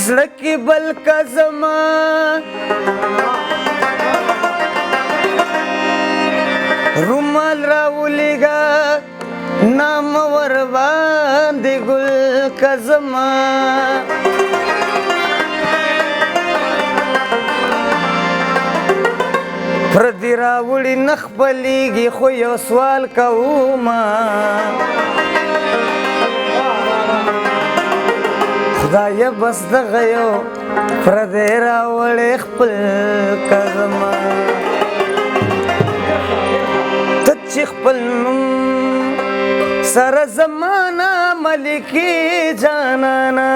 زړه کې بل کا زما رومال راولیږه نام ور باندې ګل کا زما پردي راوړي نه خپلېږي خو یو سوال کومه خدایه بس دغه یو پردی راوړې خپل که زما ته چې خپل نوم سره زمانه ملکې جانانه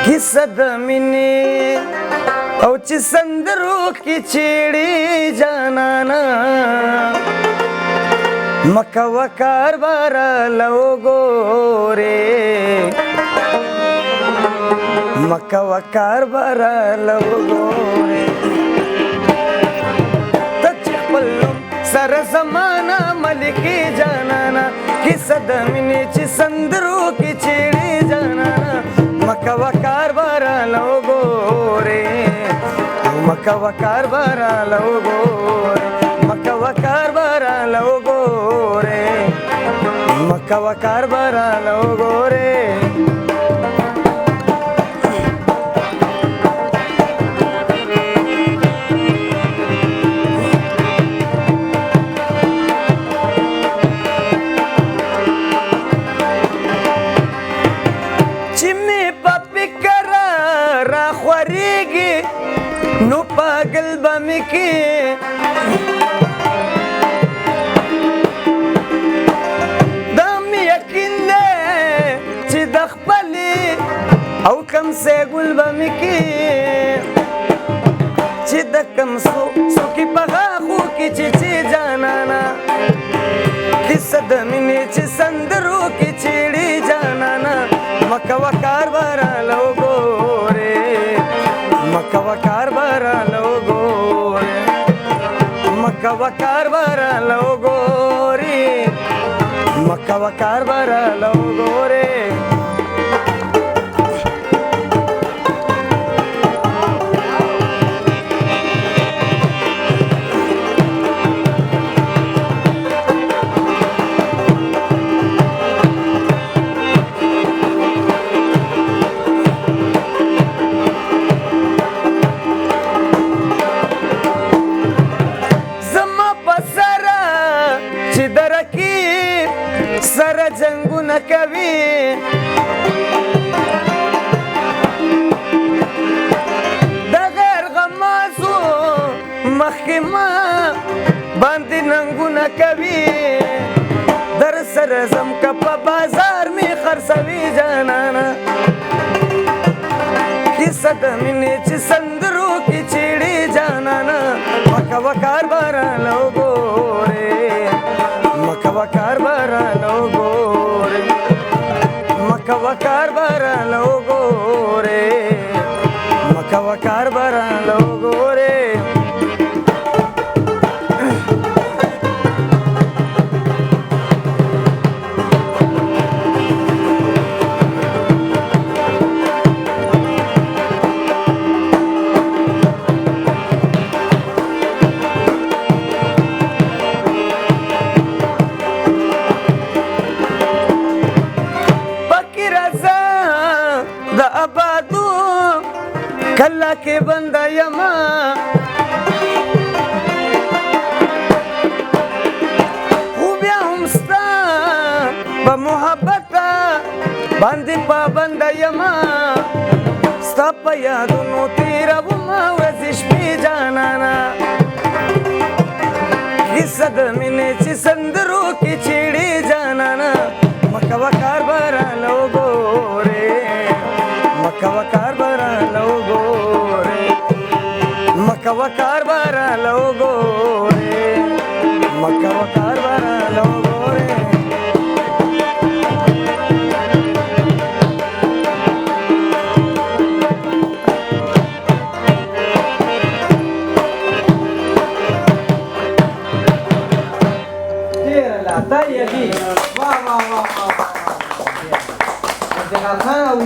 کیسه د مینې او چې سندرو کې چیړې جانانه مکوه کاربار لو ګورې مکوه کاربار لو ګورې ته چې خپل نوم سره زمانه ملکې جانانه کیسه د مینې چې سندرو کې چیړې جانانه مکوه کاربار لو ګورې مکوه کاربار لو ګورې مکوه کاربار لو ګورې مکوه کاربار لو ګورې چې مې په فکر راخورېږي نو پاگل به مې کې دا مې یقین دی چې د خپلې او کمسې ګل به مې کې چې د کمسو څوکې په غاښو کې چې جانانه کیسه د مینې چې سندرو کې چیړې جانانه مکوه کاربار لو ګورې مکوه کاربار لو ګورې مکوه کاربار لو ګورې مکوه کاربار لو ګورې سره جنگونه کوي د غیر غمازو مخکې ما باندې ننګونه کوي در سره ځم که په بازار مې خرڅوي جانانه کیسه د مینې چې سندرو کې چیړې جانانه مکوه کاربار لو ګورې مکوه کاربار لو ګورې مکوه کاربار لو ګورې مکوه کاربار لو ګورې کله کې بنده یما خو بیا هم ستا په محبت باندې پابنده یما ستا په یادونو تېرومه ورځې شپې جانانه کیسه د مینې چې سندرو کې چیړې جانانه مکوه کاربار لو ګورې مکوه کاربار لو ګورې مکوه کاربار لو ګورې مکوه کاربار لو ګورې ډېره لا دا یې واہ واہ واہ کارخانه او